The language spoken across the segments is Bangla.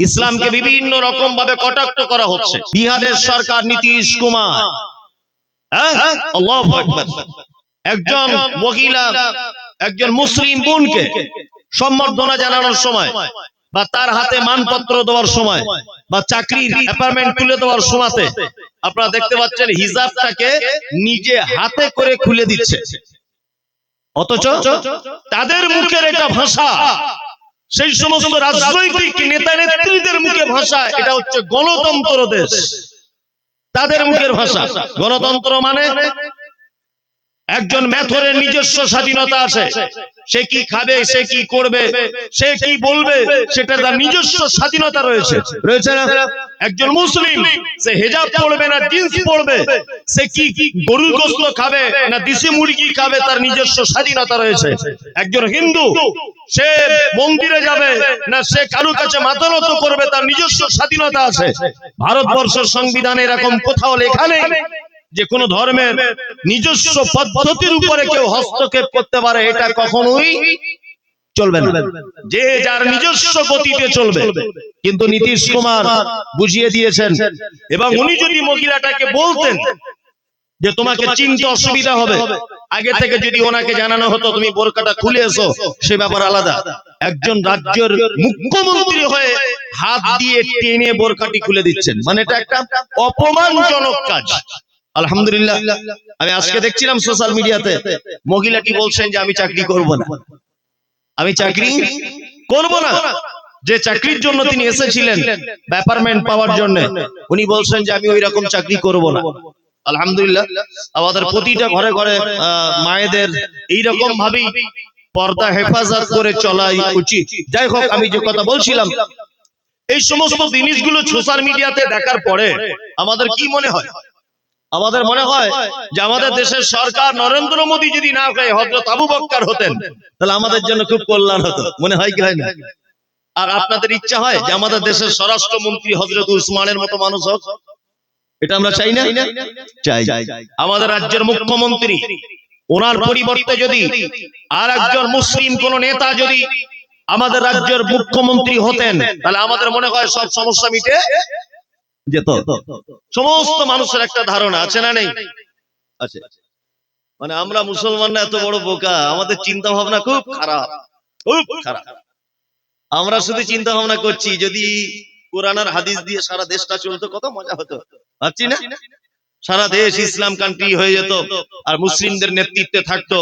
ইসলামকে বিভিন্ন রকম ভাবে কটাক্ষ করা হচ্ছে। বিহারের সরকার নীতিশ কুমার, আল্লাহু আকবার, একজন মহিলা একজন মুসলিম বোনকে সম্বর্ধনা জানানোর সময় বা তার হাতে মানপত্র দেওয়ার সময় বা চাকরির অ্যাপয়েন্টমেন্ট তুলে দেওয়ার সময়তে আপনারা দেখতে পাচ্ছেন হিজাবটাকে নিজে হাতে করে খুলে দিচ্ছে, অথচ তাদের মুখের এটা ভাষা, সেই সমস্ত রাজনৈতিক নেতা নেত্রীদের মুখে ভাষা, এটা হচ্ছে গণতন্ত্র দেশ, তাদের মুখের ভাষা। গণতন্ত্র মানে একজন মেথরের নিজস্ব স্বাধীনতা আছে, সে কি খাবে, সে কি করবে, সে কি বলবে, সেটা তার নিজস্ব স্বাধীনতা রয়েছে, রয়েছে না? একজন মুসলিম সে হিজাব পরবে না জিন্স পরবে, সে কি গরুর গোশত খাবে না দেশি মুরগি খাবে, তার নিজস্ব স্বাধীনতা রয়েছে। একজন হিন্দু সে মন্দিরে যাবে না সে কারোর কাছে মাথা নত করবে, তার নিজস্ব স্বাধীনতা আছে। ভারতবর্ষের সংবিধানে এরকম কোথাও লেখা নেই যে কোন ধর্মের নিজস্ব পদ্ধতির উপরে কেউ হস্তক্ষেপ করতে পারে, এটা কখনোই চলবে না, যে যার নিজস্ব গতিতে চলবে। কিন্তু নীতিশ কুমার বুঝিয়ে দিয়েছেন, এবং উনি যদি মহিলাটাকে বলতেন যে তোমাকে চিনতে অসুবিধা হবে, আগে থেকে যদি ওনাকে জানানো হতো তুমি বোরকাটা খুলে এসো, সে ব্যাপার আলাদা। একজন রাজ্যের মুখ্যমন্ত্রী হয়ে হাত দিয়ে টেনে বোরকাটি খুলে দিচ্ছেন, মানে এটা একটা অপমানজনক কাজ। আলহামদুলিল্লাহ, আমি আজকে দেখছিলাম সোশ্যাল মিডিয়াতে মহিলাটি বলছেন যে আমি চাকরি করব না, আমি চাকরি করব না। যে চাকরির জন্য তিনি এসেছিলেন অ্যাপয়েন্টমেন্ট পাওয়ার জন্য, উনি বলছেন যে আমি ওই রকম চাকরি করব না। আলহামদুলিল্লাহ, আমাদের প্রতিটা ঘরে ঘরে মায়েদের এইরকম ভাবেই পর্দা হেফাজত করে চলাই উচিত। যাই হোক, আমি যে কথা বলছিলাম, এই সমস্ত জিনিসগুলো সোশ্যাল মিডিয়াতে দেখার পরে আমাদের কি মনে হয়? আমাদের মনে হয় যে আমাদের দেশের সরকার নরেন্দ্র মোদী যদি না হয়ে হযরত আবু বকর হতেন, তাহলে আমাদের জন্য খুব কল্যাণ হতো। মনে হয় কি হয় না? আর আপনাদের ইচ্ছা হয় যে আমাদের দেশের স্বরাষ্ট্রমন্ত্রী হযরত উসমানের মতো মানুষ হোক? এটা আমরা চাই না? চাই। আমাদের রাজ্যের মুখ্যমন্ত্রী, ওনার পরিবর্তে যদি আর একজন মুসলিম কোন নেতা যদি আমাদের রাজ্যের মুখ্যমন্ত্রী হতেন, তাহলে আমাদের মনে হয় সব সমস্যা মিটে যেত। সমস্ত মানুষের একটা ধারণা আছে না নেই? আছে। মানে আমরা মুসলমানরা এত বড় বোকা, আমাদের চিন্তা ভাবনা খুব খারাপ, খুব খারাপ। আমরা শুধু চিন্তা ভাবনা করছি যদি কোরআন আর হাদিস দিয়ে সারা দেশটা চলতো কত মজা হতো, ভাবছি না? সারা দেশ ইসলাম কান্ট্রি হয়ে যেত আর মুসলিমদের নেতৃত্বে থাকতো,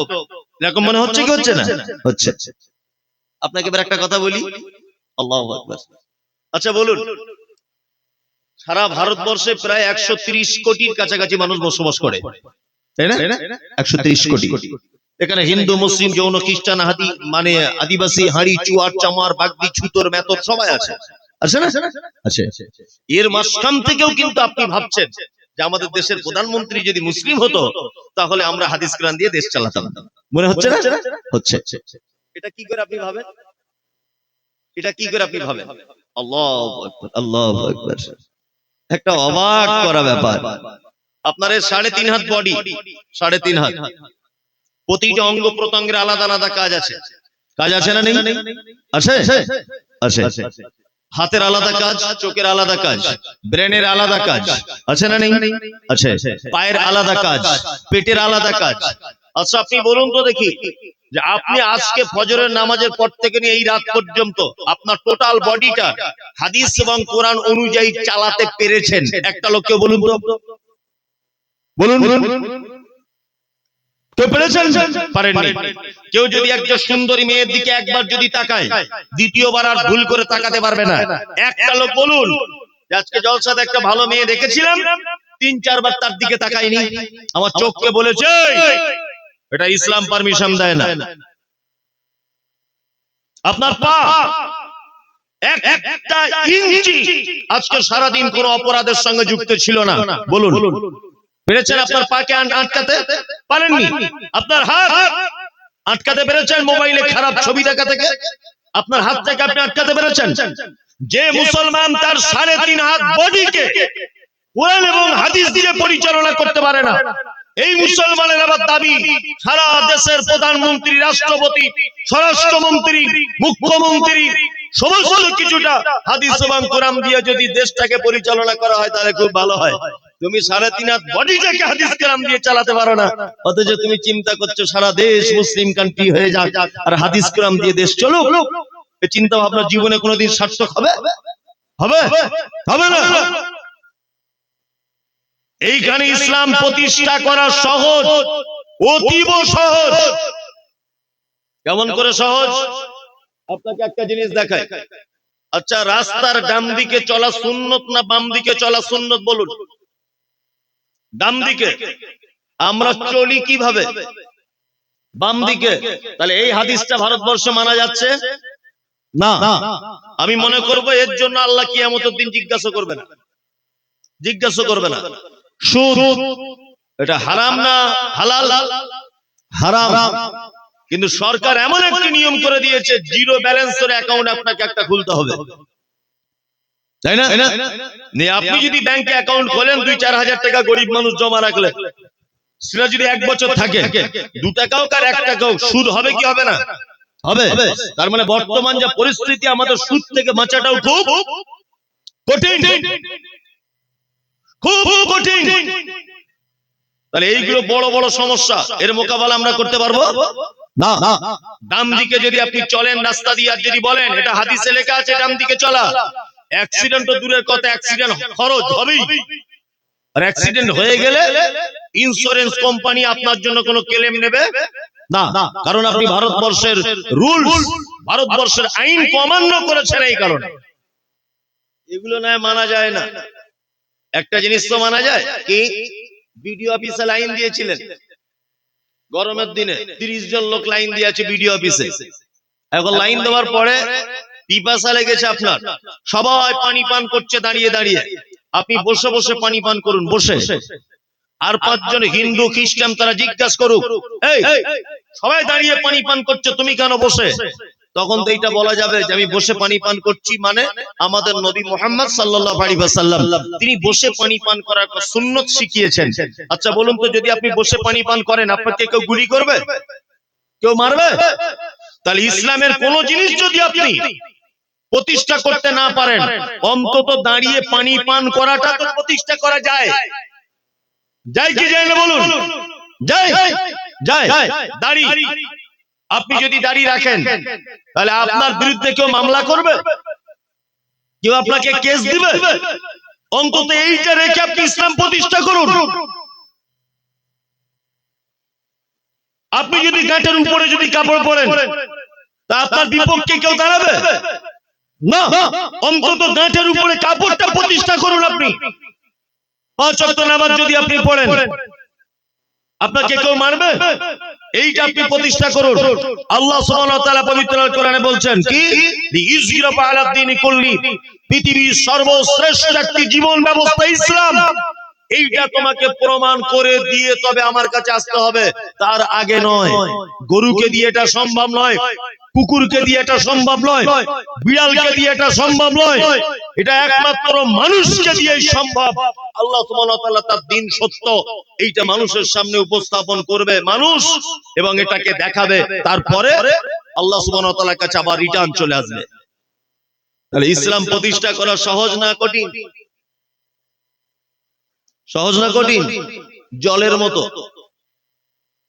এরকম মনে হচ্ছে কি হচ্ছে না? হচ্ছে। আপনাকে এবার একটা কথা বলি, আল্লাহু আকবার। আচ্ছা বলুন, সারা ভারতবর্ষে প্রায় 130 কোটির কাছাকাছি মানুষ বসবাস করে, তাই না? 130 কোটি। এখানে হিন্দু, মুসলিম, জৈন, খ্রিস্টান, হাদি মানে আদিবাসী, হাড়ি, চুয়ার, চামার, বাগদি, ছুতর, মেতর সবাই আছে, আছে না? আছে। এর মাঝখান থেকেও কিন্তু আপনি ভাবছেন যে আমাদের দেশের প্রধানমন্ত্রী যদি মুসলিম হতো তাহলে আমরা হাদিস কোরআন দিয়ে দেশ চালাতাম। মনে হচ্ছে না? হচ্ছে। এটা কি করে আপনি ভাবেন? এটা কি করে আপনি ভাবেন? আল্লাহু আকবার, আল্লাহু আকবার। একটা অবাক করা ব্যাপার। আপনার 3.5 হাত বডি, 3.5 হাত, প্রতিটা অঙ্গ প্রত্যঙ্গের আলাদা আলাদা কাজ আছে। কাজ আছে না নেই? আছে, আছে। হাতের আলাদা কাজ, চোখের আলাদা কাজ, ব্রেনের আলাদা কাজ, আছে না নেই? আছে। পায়ের আলাদা কাজ, পেটের আলাদা কাজ। আচ্ছা আপনি বলুন তো দেখি, যে আপনি আজকে ফজরের নামাজের পর থেকে নিয়ে এই রাত পর্যন্ত আপনার টোটাল বডিটা হাদিস এবং কোরআন অনুযায়ী চালাতে পেরেছেন একটা লোককে বলুন তো? বলুন, কেউ পেরেছেন? পারেননি। কেউ যদি একজন সুন্দরী মেয়ের দিকে একবার যদি তাকায়, দ্বিতীয়বার আর ভুল করে তাকাতে পারবে না। একটা লোক বলুন, আজকে জলসাতে একটা ভালো মেয়ে দেখেছিলাম, 3-4 বার তার দিকে তাকাইনি, আমার চোখকে বলেছে এটা ইসলাম পারমিশন দেয় না। আপনার পা একটা ইঞ্চি আজকে সারাদিন কোন অপরাধের সঙ্গে যুক্ত ছিল না, বলুন পেরেছেন আপনার পাকে আটকাতে? পারেননি। আপনার হাত আটকাতে পেরেছেন মোবাইলে খারাপ ছবি দেখা থেকে? আপনার হাত থেকে আপনি আটকাতে পেরেছেন? যে মুসলমান তার 3.5 হাত বডিকে কোরআন এবং হাদিস দিয়ে পরিচালনা করতে পারে না, এই মুসলমানের আবার দাবি সারা দেশের প্রধানমন্ত্রী, রাষ্ট্রপতি, স্বরাষ্ট্রমন্ত্রী, মুখ্যমন্ত্রী সমস্ত কিছুটা হাদিস এবং কোরআন দিয়ে যদি দেশটাকে পরিচালনা করা হয় তাহলে খুব ভালো হয়। তুমি 3.5 হাত বডিটাকে হাদিস কোরআন দিয়ে চালাতে পারো না, অথচ তুমি চিন্তা করছো সারা দেশ মুসলিম কান্ট্রি হয়ে যাক আর হাদিস কোরআন দিয়ে দেশ চলুক। এই চিন্তা ভাবনা জীবনে কোনোদিন সার্থক হবে? হবে? হবে না। এইখানে ইসলাম প্রতিষ্ঠা করা সহজ, অতীব সহজ। কেমন করে সহজ? আপনাকে একটা জিনিস দেখাই। আচ্ছা, রাস্তার ডান দিকে চলা সুন্নত না বাম দিকে চলা সুন্নত বলুন? ডান দিকে। আমরা চলি কিভাবে? বাম দিকে। তাহলে এই হাদিসটা ভারতবর্ষে মানা যাচ্ছে না। আমি মনে করব এর জন্য আল্লাহ কিয়ামতের দিন জিজ্ঞাসা করবে না, জিজ্ঞাসা করবে না। সুদ এটা হারাম না হালাল? হারাম। কিন্তু সরকার এমন একটি নিয়ম করে দিয়েছে, জিরো ব্যালেন্সের অ্যাকাউন্ট আপনাকে একটা খুলতে হবে, তাই না? আপনি যদি ব্যাংকে অ্যাকাউন্ট খোলেন 2-4 হাজার টাকা গরিব মানুষ জমা রাখলে, সেটা যদি 1 বছর থাকে, 2 টাকাও আর 1 টাকাও সুদ হবে কি হবে না? হবে। তার মানে বর্তমান যে পরিস্থিতি, আমাদের সুদ থেকে বাঁচাটাও খুব কঠিন, খুব কঠিন। তাহলে এইগুলো বড় বড় সমস্যা, এর মোকাবেলা আমরা করতে পারবো না। ডান দিকে যদি আপনি চলেন রাস্তা দিয়ে, আর যদি বলেন এটা হাদিসে লেখা আছে ডান দিকে চলা, অ্যাক্সিডেন্ট তো দূরের কথা, অ্যাক্সিডেন্ট খরচ হবেই। আর অ্যাক্সিডেন্ট হয়ে গেলে ইন্স্যুরেন্স কোম্পানি আপনার জন্য কোনো ক্লেম নেবে না, কারণ আপনি ভারতবর্ষের রুলস, ভারতবর্ষের আইন অমান্য করেছেন। এই কারণে এগুলো নয় মানা যায় না। একটা জিনিস তো মানা যায় কি, বিডিও অফিসে লাইন দিয়েছিলেন গরমের দিনে, 30 জন লোক লাইন দিয়ে আছে বিডিও অফিসে। এখন লাইন দেওয়ার পরে পিপাসা লেগেছে আপনার, সবাই পানি পান করছে দাঁড়িয়ে দাঁড়িয়ে, আপনি বসে বসে পানি পান করুন বসে। আর 5 জন হিন্দু খ্রিস্টান তারা জিজ্ঞাসা করুক, এই সবাই দাঁড়িয়ে পানি পান করছে, তুমি কেন বসে? তখন তো এইটা বলা যাবে যে আমি বসে পানি পান করছি, মানে আমাদের নবী মুহাম্মদ সাল্লাল্লাহু আলাইহি ওয়াসাল্লাম তিনি বসে পানি পান করার সুন্নত শিখিয়েছেন। আচ্ছা বলুন তো, যদি আপনি বসে পানি পান করেন, আপনাকে কেউ গুলি করবে? কেউ মারবে? তাহলে ইসলামের কোন জিনিস যদি আপনি প্রতিষ্ঠা করতে না পারেন, অন্তত দাঁড়িয়ে পানি পান করাটা তো প্রতিষ্ঠা করা যায়। যায় কি যায় না বলুন? যায়, যায়। দাড়ি, আপনি যদি দাড়ি রাখেন তাহলে আপনার বিরুদ্ধে কেউ মামলা করবে? কেউ আপনাকে কেস দিবে? অন্তত এইটা রেখে আপনি ইসলাম প্রতিষ্ঠা করুন। আপনি যদি গাঁটের উপরে যদি কাপড় পরেন, তা আপনার বিপক্ষে কেউ দাঁড়াবে না। অন্তত গাঁটের উপরে কাপড়টা প্রতিষ্ঠা করুন। আপনি 5 ওয়াক্ত নামাজ যদি আপনি পড়েন, আপনাকে কেউ মারবে? এইটা আপনি প্রতিষ্ঠা করুন। আল্লাহ সুবহানাহু ওয়া তাআলা পবিত্র কোরআনে বলছেন কি, ইউযিরা আলাদ দ্বীনি কুল্লি, পৃথিবীর সর্বশ্রেষ্ঠ একটি জীবন ব্যবস্থা ইসলাম। এইটা তোমাকে প্রমাণ করে দিয়ে তবে আমার কাছে আসতে হবে, তার আগে নয়। গরুকে দিয়ে এটা সম্ভব নয়, কুকুরকে দিয়ে এটা সম্ভব নয়, বিড়ালকে দিয়ে এটা সম্ভব নয়, এটা একমাত্র মানুষকে দিয়েই সম্ভব। আল্লাহ সুবহানাহু ওয়া তাআলা তার দ্বীন সত্য, এইটা মানুষের সামনে উপস্থাপন করবে মানুষ এবং এটাকে দেখাবে, তারপরে আল্লাহ সুবহানাহু ওয়া তাআলার কাছে আবার রিটার্ন চলে আসবে। তাহলে ইসলাম প্রতিষ্ঠা করা সহজ না কঠিন? সহজ না কঠিন? জলের মতো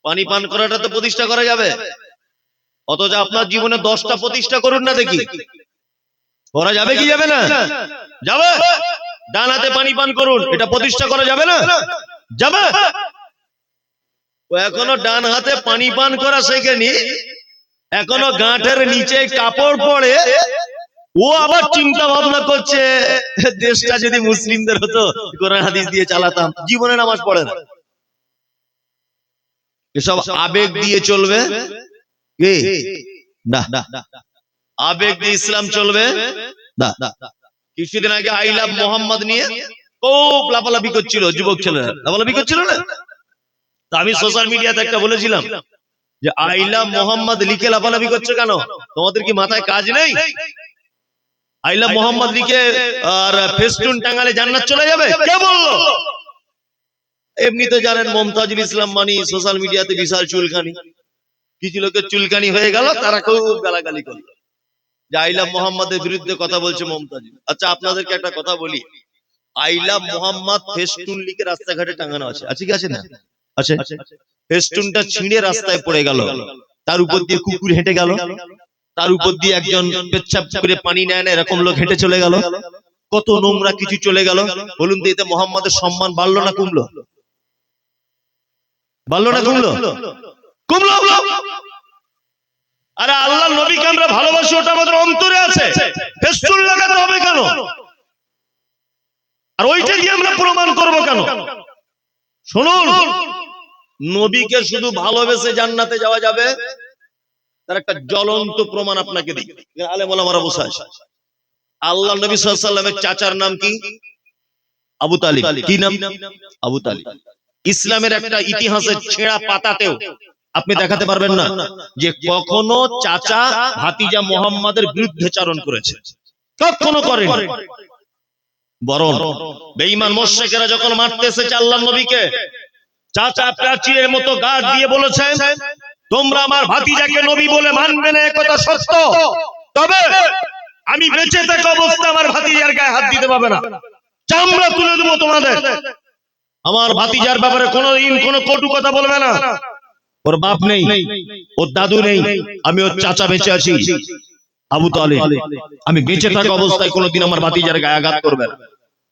পানি পান করাটা তো প্রতিষ্ঠা করা যাবে, অথচ আপনার জীবনে 10টা প্রতিষ্ঠা করুন না দেখি, করা যাবে কি যাবে না? যাবে। ডান হাতে পানি পান করুন, এটা প্রতিষ্ঠা করা যাবে না? যাবে। ও এখনো ডান হাতে পানি পান করা শেখেনি, এখনো গাঁটের নিচে কাপড় পরে ও আবার চিন্তা ভাবনা করছে দেশটা যদি মুসলিমদের হতো, কোরআন হাদিস দিয়ে চালাতাম। জীবনে নামাজ পড়ে না, এসব আবেগ দিয়ে চলবে কি না? আবেগ দিয়ে ইসলাম চলবে না। কিছুদিন আগে আই লাভ মোহাম্মদ নিয়ে খুব লাফালাফি করছিল যুবক ছেলেরা, লাফালাফি করছিল না? আমি সোশ্যাল মিডিয়াতে একটা বলেছিলাম যে আই লাভ মোহাম্মদ লিখে লাফালাফি করছে কেন? তোমাদের কি মাথায় কাজ নেই? আই লাভ মোহাম্মদ লিখে আর ফেস্টুন টাঙালে জান্নাত চলে যাবে? কে বললো? এমনি তো জানেন মমতাজুল ইসলাম মানি সোশ্যাল মিডিয়াতে বিশাল চুলকানি, কিছু লোকের চুলকানি হয়ে গেল, তারা খুব গালাগালি করলো। যে আই লাভ মোহাম্মদের বিরুদ্ধে কথা বলছে মমতাজ। আচ্ছা আপনাদেরকে একটা কথা বলি, আই লাভ মোহাম্মদ ফেস্টুন লিখে রাস্তাঘাটে টাঙানো আছে, আছে কি আছে না? আছে। ফেস্টুনটা ছিঁড়ে রাস্তায় পড়ে গেল, তার উপর দিয়ে কুকুর হেঁটে গেল, তার উপর দিয়ে একজন পেচ্ছাপ করে পানি নেয় না এরকম লোক হেঁটে চলে গেল, কত নোংরা কিছু চলে গেল। বলুন তো এতে মোহাম্মদের সম্মান বাড়লো না কমলো? বাড়লো না কমলো? কমলো। আরে আল্লাহর নবীকে আমরা ভালোবাসি, ওটা আমাদের অন্তরে আছে, ফেস্টুন লাগাতে হবে কেন? আর ওইটা দিয়ে আমরা প্রমাণ করব কেন? শুনুন, নবীকে শুধু ভালোবেসে জান্নাতে যাওয়া যাবে, তার একটা জ্বলন্ত প্রমাণ আপনাকে দিই। আলেম ওলামারা বসে আছে। আল্লাহ নবী সাল্লাল্লাহু আলাইহি ওয়াসাল্লামের চাচার নাম কি? আবু তালিব। কি নাম? আবু তালিব। ইসলামের একটা ইতিহাসের ছেঁড়া পাতাতেও আপনি দেখাতে পারবেন না যে কখনো চাচা ভাতিজা মুহাম্মাদের বিরুদ্ধে চারণ করেছে, কখনো করেনি। বরং বেঈমান মুশরিকেরা যখন মারতে এসেছে আল্লাহর নবীকে, চাচা প্রাচীরের মতো গার্ড দিয়ে বলেছেন, তোমরা আমার ভাতিজাকে নবী বলে মানবে না, একথা সত্য, তবে আমি বেঁচে থাকা অবস্থা আমার ভাতিজার গায়ে হাত দিতে পারবে না, চামড়া তুলে দেবো তোমাদের। আমার ভাতিজার ব্যাপারে কোনোদিন কোনো কটু কথা বলবে না। ওর বাপ নেই, ওর দাদু নেই, আমি ওর চাচা বেঁচে আছি আবু তালিব, আমি বেঁচে থাকা অবস্থায় কোনোদিন আমার ভাতিজার গায়ে আঘাত করবে না।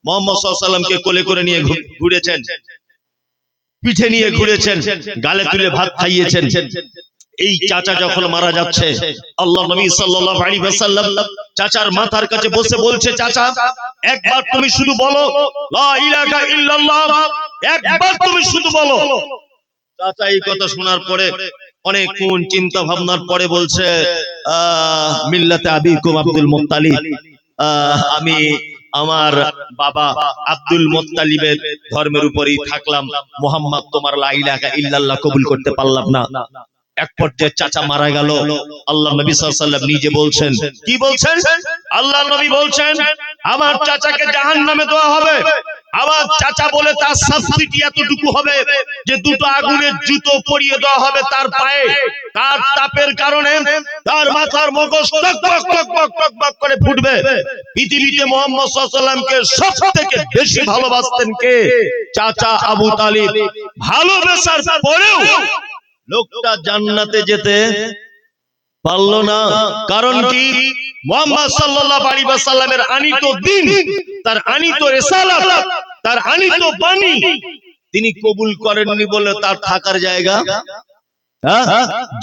মুহাম্মদ সাল্লাল্লাহু আলাইহি ওয়াসাল্লামকে কোলে করে নিয়ে ঘুরেছেন, পিঠে নিয়ে ঘুরেছেন, গালে তুলে ভাত খাইয়েছেন। এই চাচা যখন মারা যাচ্ছে, আল্লাহ নবী সাল্লাল্লাহু আলাইহি ওয়াসাল্লাম চাচার মাথার কাছে বসে বলছে, চাচা একবার তুমি শুধু বলো লা ইলাহা ইল্লাল্লাহ, একবার তুমি শুধু বলো। চাচা এই কথা শোনার পরে অনেকক্ষণ চিন্তা ভাবনার পরে বলছে, মিল্লাতে আবিকুম আব্দুল মুত্তালিব, আমি আমার বাবা আব্দুল মুত্তালিবের ধর্মের উপরেই থাকলাম, মুহাম্মদ তোমার লা ইলাহা ইল্লাল্লাহ কবুল করতে পারলাম না। এক পর্যায়ে চাচা মারা গেল। আল্লাহ নবী সাল্লাল্লাহু আলাইহি ওয়াসাল্লাম নিজে বলছেন, কি বলছেন? আল্লাহ নবী বলছেন, আমার চাচাকে জাহান্নামে দেওয়া হবে। আমার চাচা বলে তার শাস্তিটি এতটুকু হবে যে দুটো আগুনের জুতো পরিয়ে দেওয়া হবে তার পায়ে, তার তাপের কারণে তার মাথার মগজ টক টক টক টক টক টক করে ফুটবে। পৃথিবীতে মুহাম্মদ সাল্লাল্লাহু আলাইহি ওয়াসাল্লামকে সবথেকে বেশি ভালোবাসতেন কে? চাচা আবু তালিব। ভালোবাসার পরেও লোকটা জান্নাতে যেতে পারলো না। কারণ কি? মুহাম্মদ সাল্লাল্লাহু আলাইহি ওয়াসাল্লামের আনিত দ্বীন, তার আনিত রিসালাত, তার আনিত বাণী তিনি কবুল করেননি বলে তার থাকার জায়গা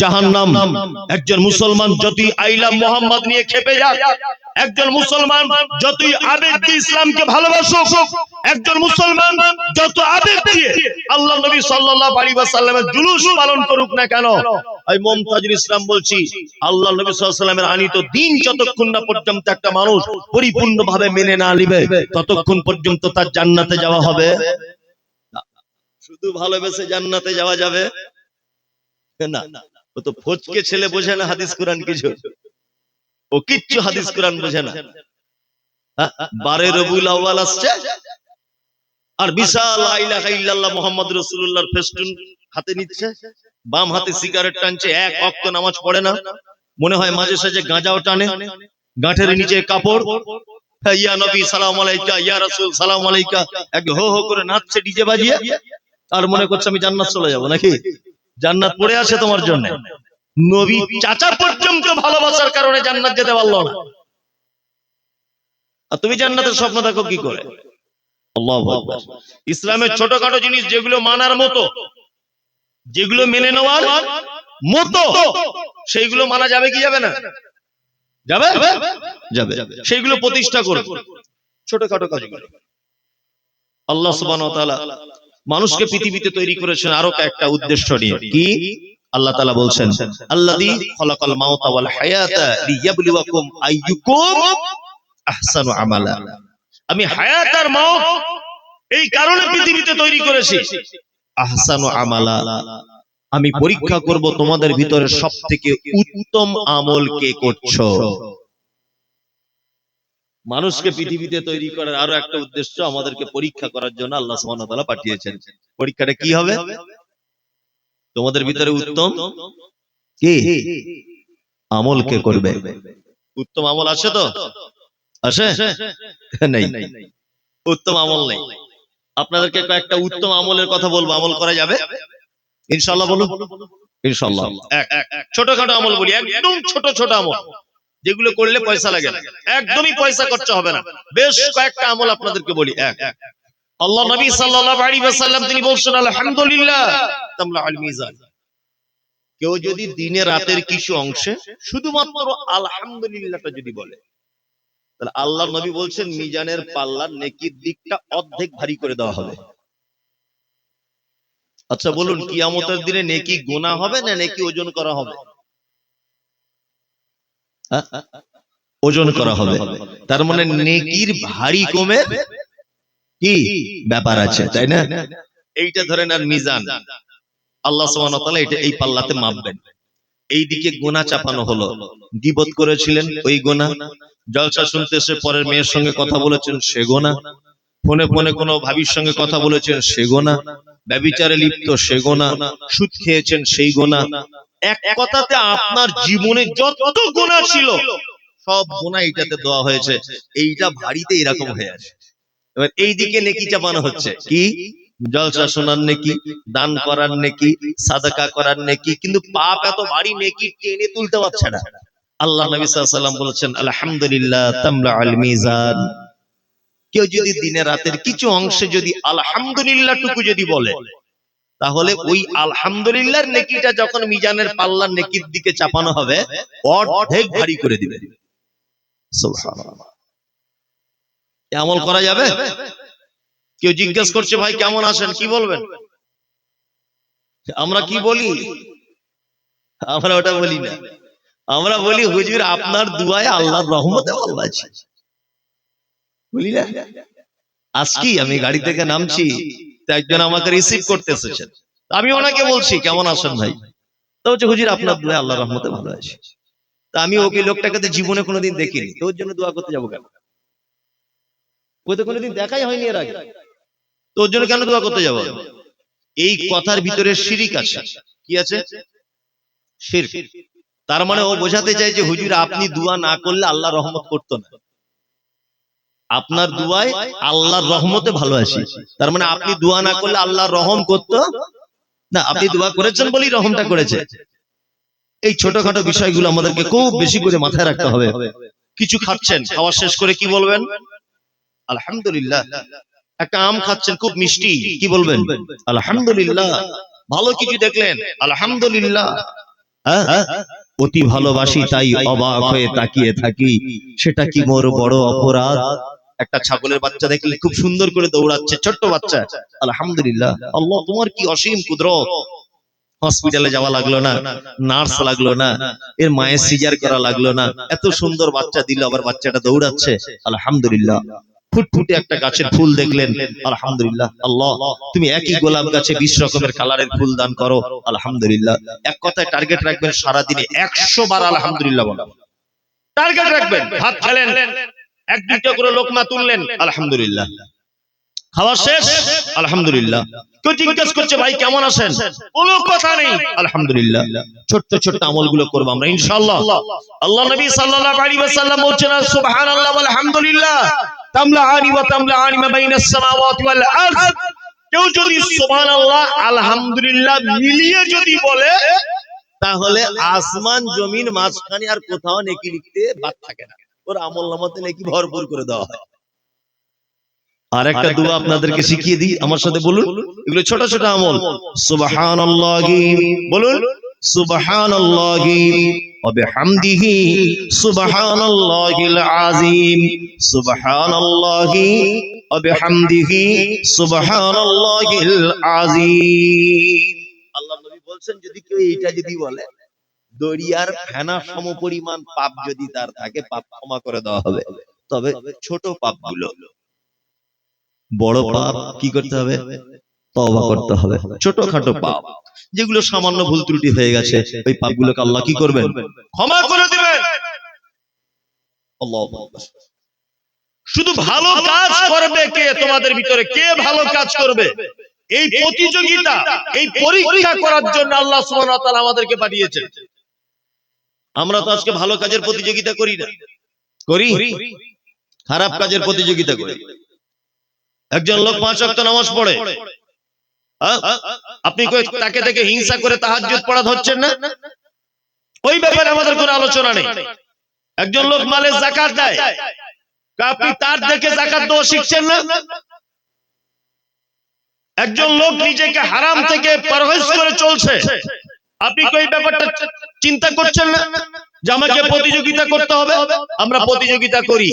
জাহান্নাম। একজন মুসলমান যতই আইলা মুহাম্মদ নিয়ে খেপে যাক, একজন মুসলমান যতই আবেগ দিয়ে ইসলামকে ভালোবাসুক, একজন মুসলমান যত আবেগ দিয়ে আল্লাহ নবী সাল্লাল্লাহু আলাইহি ওয়াসাল্লামের জুলুস পালন করুক না কেন, আমি মুমতাজুল ইসলাম বলছি, আল্লাহ নবী সাল্লাল্লাহু আলাইহি ওয়াসাল্লামের আনিত দ্বীন যতক্ষণ না পর্যন্ত একটা মানুষ পরিপূর্ণভাবে মেনে না নিবে, ততক্ষণ পর্যন্ত তার জান্নাতে যাওয়া হবে না। শুধু ভালোবেসে জান্নাতে যাওয়া যাবে না। ও তো ফজকে ছেলে বোঝে না হাদিস কোরআন কিছু, ও কিচ্ছু হাদিস কোরআন বোঝে না। 12 রবিউল আউয়াল আসছে আর বিশাল লা ইলাহা ইল্লাল্লাহ মুহাম্মাদুর রাসূলুল্লাহর ফেস্টুন হাতে নিচ্ছে, বাম হাতে সিগারেট টানছে, এক ওয়াক্ত নামাজ পড়ে না, মনে হয় মাঝে সাঝে গাঁজাও টানে, গাঁটের নিচে কাপড়, ইয়া নবী সালাম আলাইকা, ইয়া রাসূল সালাম আলাইকা, এক হো হো করে নাচছে ডিজে বাজিয়ে, আর মনে করছে আমি জান্নাত চলে যাব নাকি? জান্নাত পড়ে আছে তোমার জন্য। নবী চাচা পর্যন্ত ভালোবাসার কারণে জান্নাত যেতে পারলো না, আর তুমি জান্নাতের স্বপ্ন দেখো কি করে? আল্লাহু আকবার। ইসলামের ছোটখাটো জিনিস যেগুলো মানার মতো, যেগুলো মেনে নেওয়ার মতো, সেইগুলো মানা যাবে কি যাবে না? যাবে, যাবে। সেইগুলো প্রতিষ্ঠা করো, ছোটখাটো কাজগুলো। আল্লাহ সুবহানাহু ওয়া তাআলা মানুষকে পৃথিবীতে তৈরি করেছেন আরো একটা উদ্দেশ্য নিয়ে। কি? আল্লাহ তাআলা বলছেন, আল্লাযী খালাকাল মাউতা ওয়াল হায়াতা লিয়াবলুয়াকুম আইয়ুকুম আহসানু আমালা। আমি হায়াত আর মাউত এই কারণে পৃথিবীতে তৈরি করেছি, আহসানু আমালা, আমি পরীক্ষা করব তোমাদের ভিতরে সবথেকে উত্তম আমল কে করছো। মানুষকে পৃথিবীতে তৈরি করার আরো একটা উদ্দেশ্য, আমাদেরকে পরীক্ষা করার জন্য আল্লাহ সুবহানাহু ওয়া তাআলা পাঠিয়েছেন। পরীক্ষাটা কি হবে? তোমাদের ভিতরে উত্তম কে আমল কে করবে। উত্তম আমল আছে তো? আছে? নেই, উত্তম আমল নেই। আপনাদেরকে কয়েকটা উত্তম আমলের কথা বলবো, আমল করা যাবে ইনশাআল্লাহ। বলুন ইনশাআল্লাহ। ছোটখাটো আমল বলি, একদম ছোট ছোট আমল, যেগুলো করলে পয়সা লাগে না, একদমই পয়সা খরচ হবে না। বেশ কয়েকটা আমল আপনাদেরকে বলি। আল্লাহ নবী সাল্লাল্লাহু আলাইহি ওয়াসাল্লাম তিনি বলছেন, আলহামদুলিল্লাহ তামলাউল মিজান। কেউ যদি দিনে রাতের কিছু অংশে শুধুমাত্র আলহামদুলিল্লাহটা যদি বলে, তাহলে আল্লাহর নবী বলছেন মিজানের পাল্লার নেকির দিকটা অর্ধেক ভারী করে দেওয়া হবে। আচ্ছা বলুন, কিয়ামতের দিনে নেকি গোনা হবে না নেকি ওজন করা হবে? ওজন করা হবে। তার মানে নেকির ভারী কমে কি ব্যাপার আছে, তাই না? এইটা ধরেন আর মিজান, আল্লাহ সুবহানাহু ওয়া তাআলা এটা এই পাল্লাতে মাপবেন। এইদিকে গোনা চাপানো হলো, গীবত করেছিলেন ওই গোনা, জলসা শুনতে এসে পরের মেয়ের সঙ্গে কথা বলেছেন সে গোনা, ফোনে ফোনে কোনো ভাবির সঙ্গে কথা বলেছেন সে গোনা, ব্যভিচারে লিপ্ত সে গোনা, সুদ খেয়েছেন সেই গোনা। এক কথাতে আপনার জীবনে যত গোনা ছিল সব গোনা এইটাতে দেওয়া হয়েছে। এইটা ভারীতে এরকম হয়ে আছে। এবার এইদিকে নেকি চাপানো হচ্ছে, কি জলসা শোনার নেকি, দান করার নেকি, সাদাকা করার নেকি, কিন্তু পাপ এত ভারী নেকি টেনে তুলতে পারছে না। আল্লাহ নবী সাল্লাল্লাহু আলাইহি ওয়াসাল্লাম বলেছেন, আলহামদুলিল্লাহ তামলাউল মিজান। কেউ যদি দিনে রাতের কিছু অংশে যদি আলহামদুলিল্লাহ টুকু যদি বলে, তাহলে ওই আলহামদুলিল্লাহর নেকিটা যখন মিজানের পাল্লার নেকির দিকে চাপানো হবে, অর্ধেক ভারী করে দিবে। সুবহানাল্লাহ। আমল করা যাবে? কেউ জিজ্ঞেস করছে ভাই কেমন আছেন, কি বলবেন? আমরা কি বলি? আমরা ওটা বলি না, আমরা বলি হুজুর আপনার দুয়ায় আল্লাহর রহমতে ভালো আছি। বলি না? আজকে আমি গাড়ি থেকে নামছি, তো একজন আমাকে রিসিভ করতে এসেছেন, আমি ওনাকে বলছি কেমন আছেন ভাই, তো বলছে হুজুর আপনার দুয়ায় আল্লাহর রহমতে ভালো আছি। তা আমি ওকে লোকটাকে তো জীবনে কোনোদিন দেখিনি, তো ওর জন্য দোয়া করতে যাবো কেন? ওই তো কোনোদিন দেখাই হয়নি এর আগে, তো ওর জন্য কেন দোয়া করতে যাবো? এই কথার ভিতরে শিরিক আছে। কি আছে? শিরক। তার মানে ও বোঝাতে চায় যে হুজুর আপনি দোয়া না করলে আল্লাহ রহমত করতো না, আপনার দুয়ায় আল্লাহর রহমতে ভালো আছি। তার মানে আপনি দোয়া না করলে আল্লাহ রহম করতো না, আপনি দোয়া করেছেন বলেই রহমটা করেছে। এই ছোটখাটো বিষয়গুলো আমাদেরকে খুব বেশি করে মাথায় রাখতে হবে। কিছু খাচ্ছেন, খাওয়া শেষ করে কি বলবেন? আলহামদুলিল্লাহ। একটা আম খাচ্ছেন খুব মিষ্টি, কি বলবেন? আলহামদুলিল্লাহ। ভালো কিছু দেখলেন, আলহামদুলিল্লাহ। অতি ভালোবাসি তাই অবাক হয়ে তাকিয়ে থাকি, সেটা কি মোর বড় অপরাধ? একটা ছাগলের বাচ্চা দেখলে খুব সুন্দর করে দৌড়াচ্ছে, ছোট্ট বাচ্চা, আলহামদুলিল্লাহ। আল্লাহ তোমার কি অসীম কুদরত। হসপিটালে যাওয়া লাগলো না, নার্স লাগলো না, এর মায়ের সিজার করা লাগলো না, এত সুন্দর বাচ্চা দিল, আবার বাচ্চাটা দৌড়াচ্ছে, আলহামদুলিল্লাহ। ফুটফুটে একটা গাছের ফুল দেখলেন, আলহামদুলিল্লাহ। আল্লাহ তুমি একই গোলাপ গাছে 20 রকমের কালারের ফুল দান করো, আলহামদুলিল্লাহ। এক কথায় টার্গেট রাখবেন সারাদিনে 100 বার আলহামদুলিল্লাহ বলা, টার্গেট রাখবেন। ভাত খেলেন, এক দুইটা করে লোকমা তুললেন, আলহামদুলিল্লাহ। খাওয়া শেষ, আলহামদুলিল্লাহ। কেউ জিজ্ঞেস করছে ভাই কেমন আছেন, কোনো কথা নেই, আলহামদুলিল্লাহ। ছোট্ট ছোট্ট আমলগুলো করব আমরা ইনশাআল্লাহ। আল্লাহ নবী সাল্লাল্লাহু আলাইহি ওয়াসাল্লাম বলেছেন, সুবহানাল্লাহ ওয়াল হামদুলিল্লাহ তামলাআনি ওয়া তামলাআনি মা বাইনাস সামাওয়াতি ওয়াল আরদ। কেউ যদি সুবহানাল্লাহ আলহামদুলিল্লাহ মিলিয়ে যদি বলে, তাহলে আসমান জমিন মাঝখানে আর কোথাও নেকি লিখতে বাদ থাকে না, ওর আমলনামাতে নেকি ভরপুর করে দেওয়া হয়। আর একটা দোয়া আপনাদেরকে শিখিয়ে দিই, আমার সাথে বলুন। এগুলো ছোট ছোট আমল। সুবহানাল্লাহি, বলুন সুবহানাল্লাহি ওয়া বিহামদিহি সুবহানাল্লাহিল আযীম, সুবহানাল্লাহি ওয়া বিহামদিহি সুবহানাল্লাহিল আযীম। আল্লাহর নবী বলেন যদি কেউ এটা যদি বলে, দরিয়ার ফেনা সমপরিমাণ পাপ যদি তার থাকে, পাপ ক্ষমা করে দেওয়া হবে। তবে ছোট পাপগুলো, বড় পাপ কি করতে হবে? তওবা করতে হবে। ছোটখাটো পাপ যেগুলো সামান্য ভুল ত্রুটি হয়ে গেছে, ওই পাপগুলোকে আল্লাহ কি করবেন? ক্ষমা করে দিবেন। আল্লাহু আকবার। শুধু ভালো কাজ করবে কে তোমাদের ভিতরে? কে ভালো কাজ করবে? এই প্রতিযোগিতা, এই পরীক্ষা করার জন্য আল্লাহ সুবহানাহু ওয়া তাআলা আমাদেরকে পাঠিয়েছেন। আমরা তো আজকে ভালো কাজের প্রতিযোগিতা করি না, করি খারাপ কাজের প্রতিযোগিতা করি। একজন লোক 5 ওয়াক্ত নামাজ পড়ে, আপনি তাকে দেখে হিংসা করে তাহাজ্জুদ পড়া ধরছেন না, ওই ব্যাপারে আমাদের কোনো আলোচনা নেই। একজন লোক মালে যাকাত দেয়, আপনি তার দেখে যাকাত দেওয়া শিখছেন না। একজন লোক নিজেকে হারাম থেকে পরহেজ করে চলছে, আপনি কি ওই ব্যাপারটা চিন্তা করছেন না যে আমাকে প্রতিযোগিতা করতে হবে? আমরা প্রতিযোগিতা করি,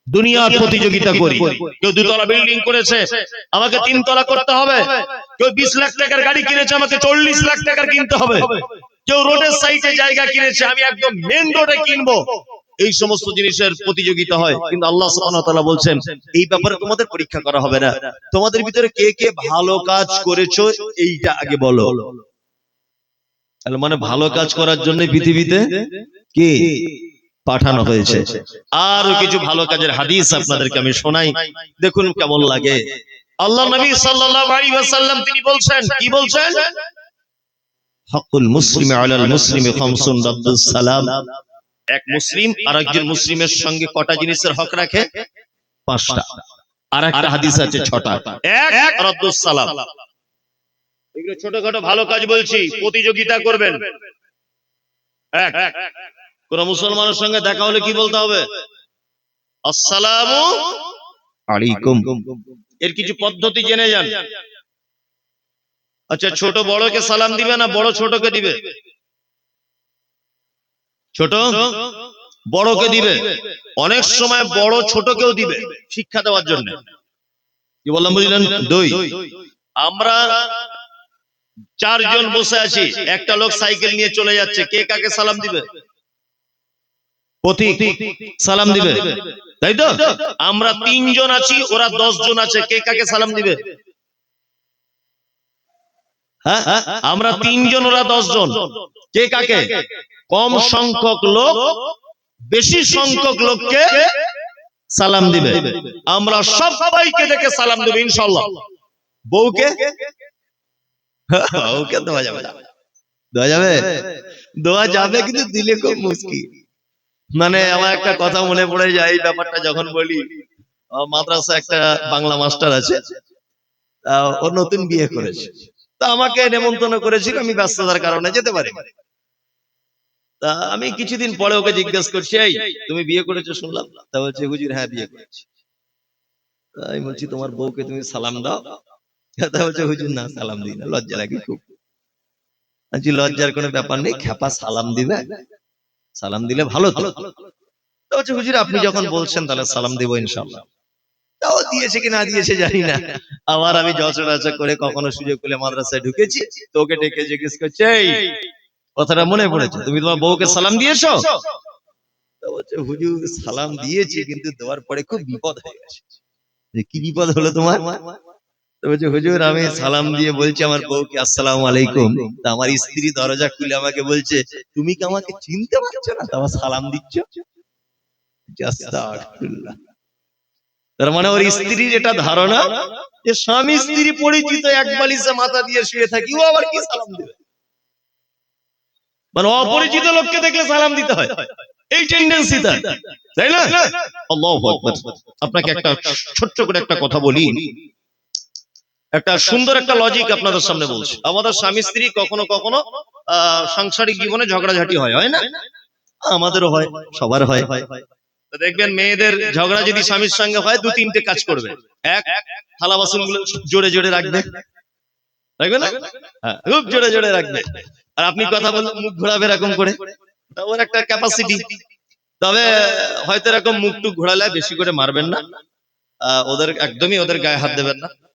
দুনিয়ার প্রতিযোগিতা করি। কেউ 2 তলা বিল্ডিং করেছে, আমাকে 3 তলা করতে হবে। কেউ 20 লাখ টাকার গাড়ি কিনেছে, আমাকে 40 লাখ টাকার কিনতে হবে। কেউ রোডের সাইডে জায়গা কিনেছে, আমি একদম মেন রোডে কিনবো। এই সমস্ত জিনিসের প্রতিযোগিতা হয়, কিন্তু আল্লাহ সুবহানাহু ওয়া তাআলা বলছেন এই ব্যাপারে তোমাদের পরীক্ষা করা হবে না, তোমাদের ভিতরে কে কে ভালো কাজ করেছো এইটা আগে বলো। মানে ভালো কাজ করার জন্য পৃথিবীতে কি পাঠানো হয়েছে। আর কিছু ভালো কাজের হাদিস আপনাদেরকে আমি শোনাই, দেখুন কেমন লাগে। আল্লাহ নবী সাল্লাল্লাহু আলাইহি ওয়াসাল্লাম তিনি বলছেন, কি বলছেন? হকুল মুসলিমি আলাল মুসলিমি খামসুন রাদ্দুস সালাম। এক মুসলিম আরেকজন মুসলিমের সঙ্গে কটা জিনিসের হক রাখে? 5টা। আর একটা হাদিস আছে 6টা। এক রাদ্দুস সালাম। এগুলো ছোটখাটো ভালো কাজ বলছি, প্রতিযোগিতা করবেন। এক, কোন মুসলমানের সঙ্গে দেখা হলে কি বলতে হবে? আসসালামু আলাইকুম। এর কিছু পদ্ধতি জেনে যান। আচ্ছা, ছোট বড়কে সালাম দিবে না বড় ছোটকে দিবে? ছোট বড়কে দিবে। অনেক সময় বড় ছোটকেও দিবে শিক্ষা দেওয়ার জন্য। কি বললাম বুঝলেন? 2, আমরা 4 জন বসে আছি, একটা লোক সাইকেল নিয়ে চলে যাচ্ছে, কে কাকে সালাম দিবে? পথিক সালাম দিবে, তাই তো? আমরা 3 জন আছি, ওরা 10 জন আছে, কে কাকে সালাম দিবে? হ্যাঁ, আমরা 3 জন, ওরা 10 জন, কে কাকে? কম সংখ্যক লোক বেশি সংখ্যক লোককে সালাম দিবে। আমরা সবাইকে দেখে সালাম দেব ইনশাআল্লাহ। বউকে ওকে দেওয়া যাবে না, দেওয়া যাবে? দেওয়া যাবে, কিন্তু দিলে খুব মুশকিল। মানে আমার একটা কথা মনে পড়ে যায় এই ব্যাপারটা যখন বলি। মাদ্রাসা একটা বাংলা মাস্টার আছে, ও নতুন বিয়ে করেছে, তা আমাকে নেমন্তন্ন করেছিল, আমি ব্যস্ততার কারণে যেতে পারি। তা আমি কিছুদিন পরে ওকে জিজ্ঞেস করছি, এই তুমি বিয়ে করেছো শুনলাম। তা বলছে, হুজুর হ্যাঁ বিয়ে করেছি। আমি বলছি তোমার বউকে তুমি সালাম দাও? তা বলছে, হুজুর না সালাম দিই না, লজ্জা লাগে খুব। বলছি লজ্জার কোনো ব্যাপার নেই, খেপা সালাম দিবে, সালাম দিলে ভালো তো। তা বলছে, হুজুর আপনি যখন বলছেন তাহলে সালাম দেবো ইনশাআল্লাহ। তাও দিয়েছে কি না দিয়েছে জানি না। আবার আমি যচনাচা করে কখনো সুযোগ পেলে মাদ্রাসায় ঢুকেছি, তো ওকে ডেকে জিজ্ঞেস করছে, এই কথাটা মনে পড়েছে, তুমি তোমার বউকে সালাম দিয়েছো? তা বলছে, হুজুর সালাম দিয়েছি, কিন্তু দেওয়ার পরে খুব বিপদ হয়ে গেছে। যে কি বিপদ হলো তোমার? তো বলছে, হুজুর আমি সালাম দিয়ে বলছি আমার বউকে আসসালামু আলাইকুম, তা আমার স্ত্রী দরজা খুলে আমাকে বলছে, তুমি কি আমাকে চিনতে পারছো না, তোমার সালাম দিচ্ছ? আস্তাগফিরুল্লাহ। তার মানে ওর স্ত্রীর এটা ধারণা যে স্বামী স্ত্রী পরিচিত, এক বালিশে মাথা দিয়ে শুয়ে থাকি, ও আবার কি সালাম দেবে? মানে অপরিচিত লোককে দেখলে সালাম দিতে হয়, এই টেন্ডেন্সি তাই না? আল্লাহু আকবার। আপনাকে একটা ছোট্ট করে একটা কথা বলি, একটা সুন্দর একটা লজিক আপনাদের সামনে বলছি। আমাদের স্বামী স্ত্রী কখনো কখনো সাংসারিক জীবনে ঝগড়াঝাটি হয় না? আমাদেরও হয়, সবার হয়। দেখবেন মেয়েদের ঝগড়া যদি স্বামীর সঙ্গে হয়, 2-3টে কাজ করবে। এক, থালা বাসন গুলো জোরে জোরে রাখবে, রাখবে না? হ্যাঁ, খুব জোরে জোরে রাখবে। আর আপনি কথা বললে মুখ ঘোরাবে এরকম করে, ওর একটা ক্যাপাসিটি। তবে হয়তো এরকম মুখ টুক ঘোরালে বেশি করে মারবেন না, ওদের একদমই ওদের গায়ে হাত দেবেন না।